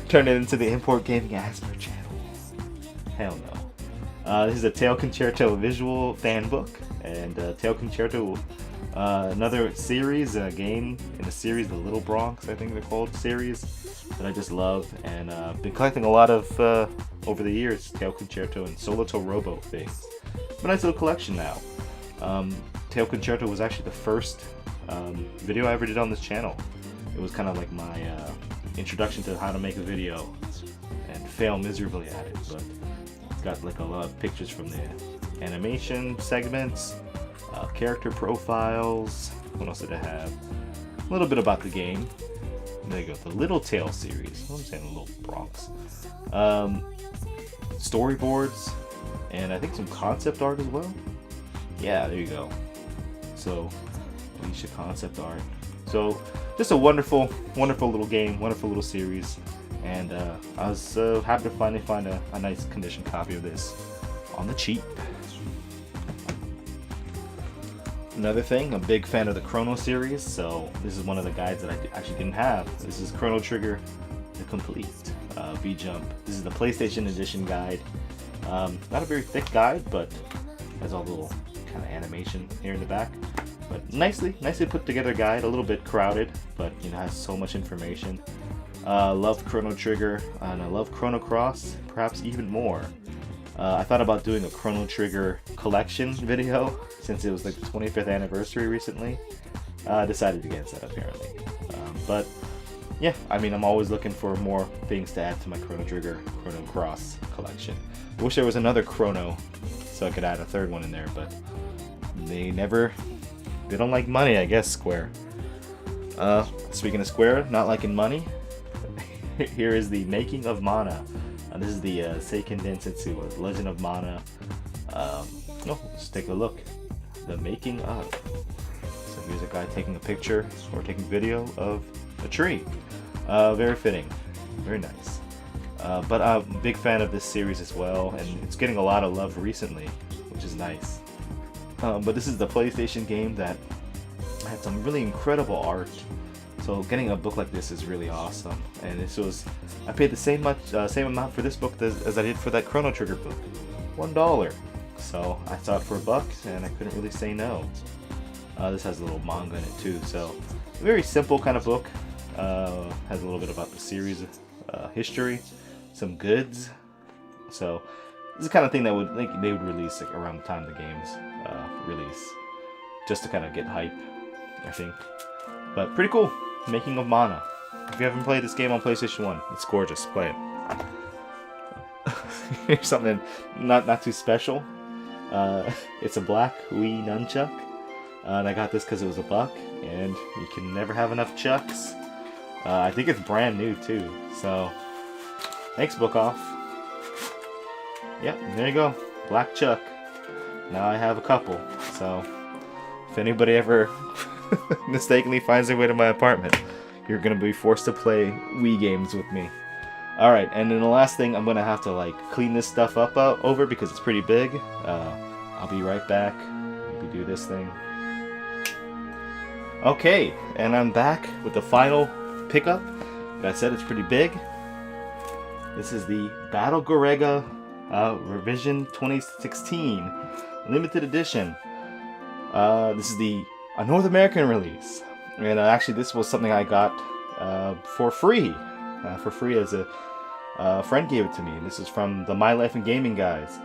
Turn it into the Import Gaming Asper channel. Hell no. This is a Tail Concerto visual fan book, and Tail Concerto, another series, a game in the series, the Little Bronx, I think they're called, series that I just love, and been collecting a lot of over the years, Tail Concerto and Solito Robo things. A nice little collection now. Tail Concerto was actually the first video I ever did on this channel. It was kind of like my introduction to how to make a video, and fail miserably at it, but it's got like a lot of pictures from the animation segments, character profiles. What else did I have? A little bit about the game. There you go, the Little Tale series. I'm saying Little Bronx. Storyboards, and I think some concept art as well. Yeah, there you go. So, Alicia concept art. So, just a wonderful, wonderful little game, wonderful little series. And I was happy to finally find a nice condition copy of this on the cheap. Another thing, I'm a big fan of the Chrono series, so this is one of the guides that I actually didn't have. This is Chrono Trigger, the complete V-Jump. This is the PlayStation Edition guide. Not a very thick guide, but has all the little kind of animation here in the back. But nicely put together guide, a little bit crowded, but you know, has so much information. Love Chrono Trigger, and I love Chrono Cross, perhaps even more. I thought about doing a Chrono Trigger collection video since it was like the 25th anniversary recently. I decided against that apparently. But yeah, I mean, I'm always looking for more things to add to my Chrono Trigger, Chrono Cross collection. I wish there was another Chrono so I could add a third one in there, but they don't like money, I guess, Square. Speaking of Square, not liking money, here is the making of Mana. This is the Seiken Densetsu, or Legend of Mana. Let's take a look. The making of. So here's a guy taking a picture or taking video of a tree. Very fitting, very nice. But I'm a big fan of this series as well, and it's getting a lot of love recently, which is nice. But this is the PlayStation game that had some really incredible art. So getting a book like this is really awesome, and I paid the same amount for this book as I did for that Chrono Trigger book, $1. So I saw it for $1, and I couldn't really say no. This has a little manga in it too, so a very simple kind of book. Has a little bit about the series history, some goods. So this is the kind of thing that they would release like, around the time the games release, just to kind of get hype, I think. But pretty cool. Making of Mana. If you haven't played this game on PlayStation 1, it's gorgeous. Play it. Here's something not too special. It's a black Wii nunchuck. And I got this because it was $1, and you can never have enough chucks. I think it's brand new too. So, thanks, Book Off. Yep, there you go. Black Chuck. Now I have a couple. So, if anybody ever mistakenly finds their way to my apartment, you're gonna be forced to play Wii games with me. Alright, and then the last thing, I'm gonna have to like clean this stuff up over because it's pretty big. I'll be right back. Maybe do this thing. Okay, and I'm back with the final pickup. Like I said, it's pretty big. This is the Battle Garegga Revision 2016 Limited Edition. This is a North American release, and actually this was something I got for free as a friend gave it to me. This is from the My Life in Gaming guys,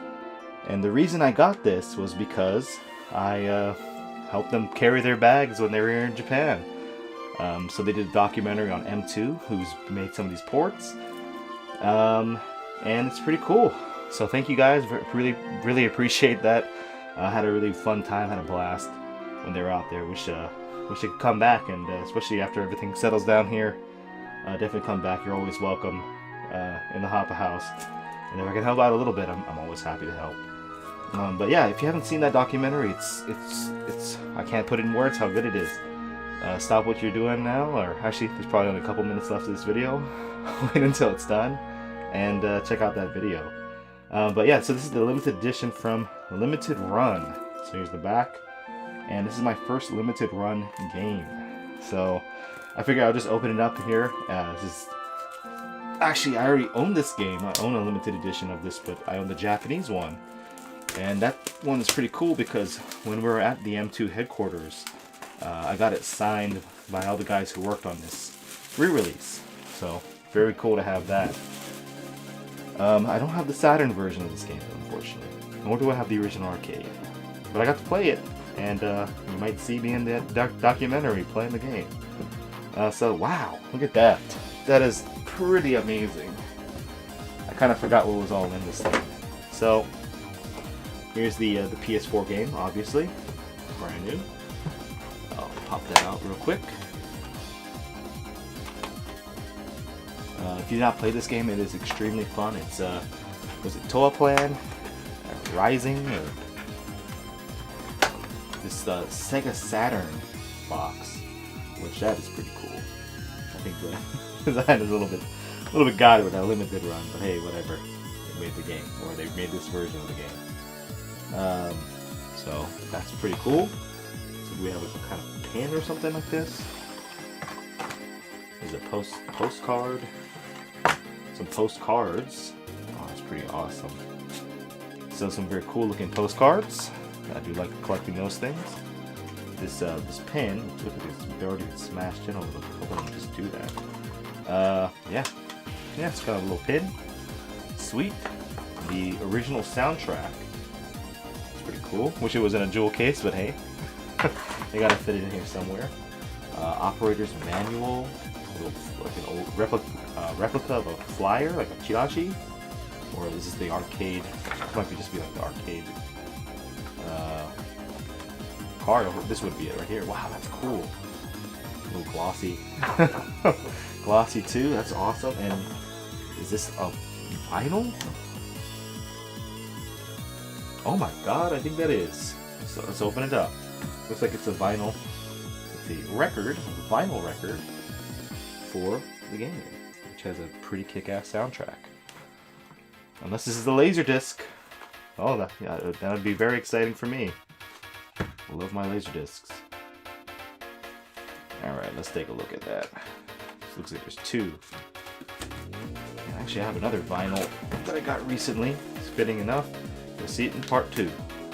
and the reason I got this was because I helped them carry their bags when they were here in Japan. So they did a documentary on M2, who's made some of these ports, and it's pretty cool. So thank you guys, really appreciate that. I had a really fun time, had a blast when they were out there. Wish they could come back, and especially after everything settles down here, definitely come back. You're always welcome in the Hoppa House, and if I can help out a little bit, I'm always happy to help. But yeah, if you haven't seen that documentary, it's I can't put it in words how good it is. Stop what you're doing now, or actually there's probably only a couple minutes left of this video. Wait until it's done and check out that video. But yeah, so this is the limited edition from Limited Run. So here's the back, and this is my first limited run game. So I figured I'll just open it up here. Actually, I already own this game. I own a limited edition of this, but I own the Japanese one. And that one is pretty cool because when we were at the M2 headquarters, I got it signed by all the guys who worked on this re-release. So very cool to have that. I don't have the Saturn version of this game, unfortunately. Nor do I have the original arcade. But I got to play it, and you might see me in that documentary playing the game. So wow, look at that. That is pretty amazing. I kind of forgot what was all in this thing. So here's the PS4 game, obviously. brand new. I'll pop that out real quick. If you do not play this game, it is extremely fun. It's was it Toa Plan, Rising, or this Sega Saturn box, which that is pretty cool. I think the design is a little bit gaudy with that limited run, but hey, whatever. They made the game, or they made this version of the game. So that's pretty cool. So do we have a kind of pin or something like this? There's a postcard. Some postcards. Oh, that's pretty awesome. So some very cool looking postcards. I do like collecting those things. This pin, look at this, it's already been smashed in a little bit. Hold on, just do that. Yeah, it's got a little pin. Sweet. The original soundtrack. It's pretty cool. Wish it was in a jewel case, but hey, they gotta fit it in here somewhere. Operator's manual. Like an old replica of a flyer, like a chirashi, or this is the arcade. It might just be like the arcade card. This would be it right here. Wow, that's cool. A little glossy, glossy too. That's awesome. And is this a vinyl? Oh my God, I think that is. So let's open it up. Looks like it's a vinyl. Let's see, record, vinyl record for the game, which has a pretty kick-ass soundtrack. Unless this is the Laserdisc. Oh, that would be very exciting for me. I love my Laserdiscs. Alright, let's take a look at that. This looks like there's two. And actually, I have another vinyl that I got recently. It's fitting enough. You'll see it in part 2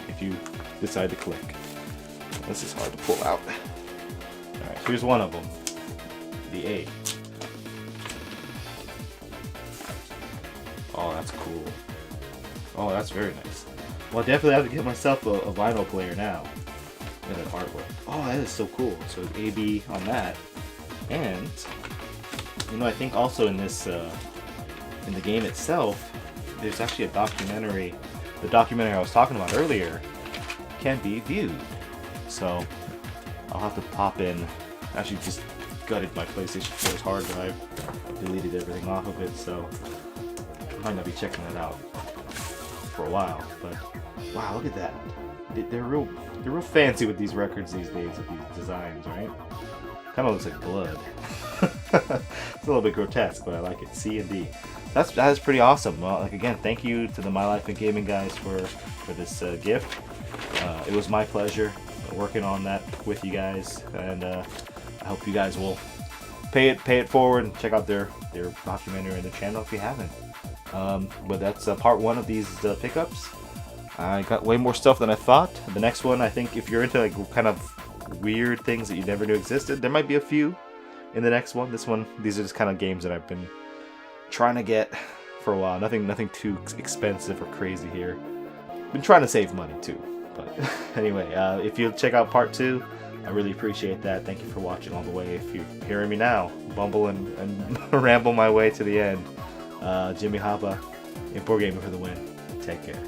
if you decide to click. This is hard to pull out. Alright, here's one of them. The A. Oh, that's cool. Oh, that's very nice. Well, I definitely have to get myself a vinyl player now. Look at that artwork. Oh, that is so cool. So AB on that. And, you know, I think also in this, in the game itself, there's actually a documentary. The documentary I was talking about earlier can be viewed. So, I'll have to pop in. Actually, just gutted my PlayStation 4's hard drive. Deleted everything off of it, so I might not be checking that out for a while. But wow, look at that! They're real fancy with these records these days with these designs, right? Kind of looks like blood. It's a little bit grotesque, but I like it. C and D. That is pretty awesome. Well, like again, thank you to the My Life in Gaming guys for this gift. It was my pleasure working on that with you guys, and I hope you guys will pay it forward and check out their documentary and their channel if you haven't. But that's part 1 of these pickups. I got way more stuff than I thought. The next one, I think, if you're into like kind of weird things that you never knew existed, there might be a few in the next one. This one, these are just kind of games that I've been trying to get for a while. Nothing too expensive or crazy here. Been trying to save money too. But anyway, if you check out part 2, I really appreciate that. Thank you for watching all the way. If you're hearing me now, bumble and ramble my way to the end. Jimmy Hapa, Import Gaming for the win. Take care.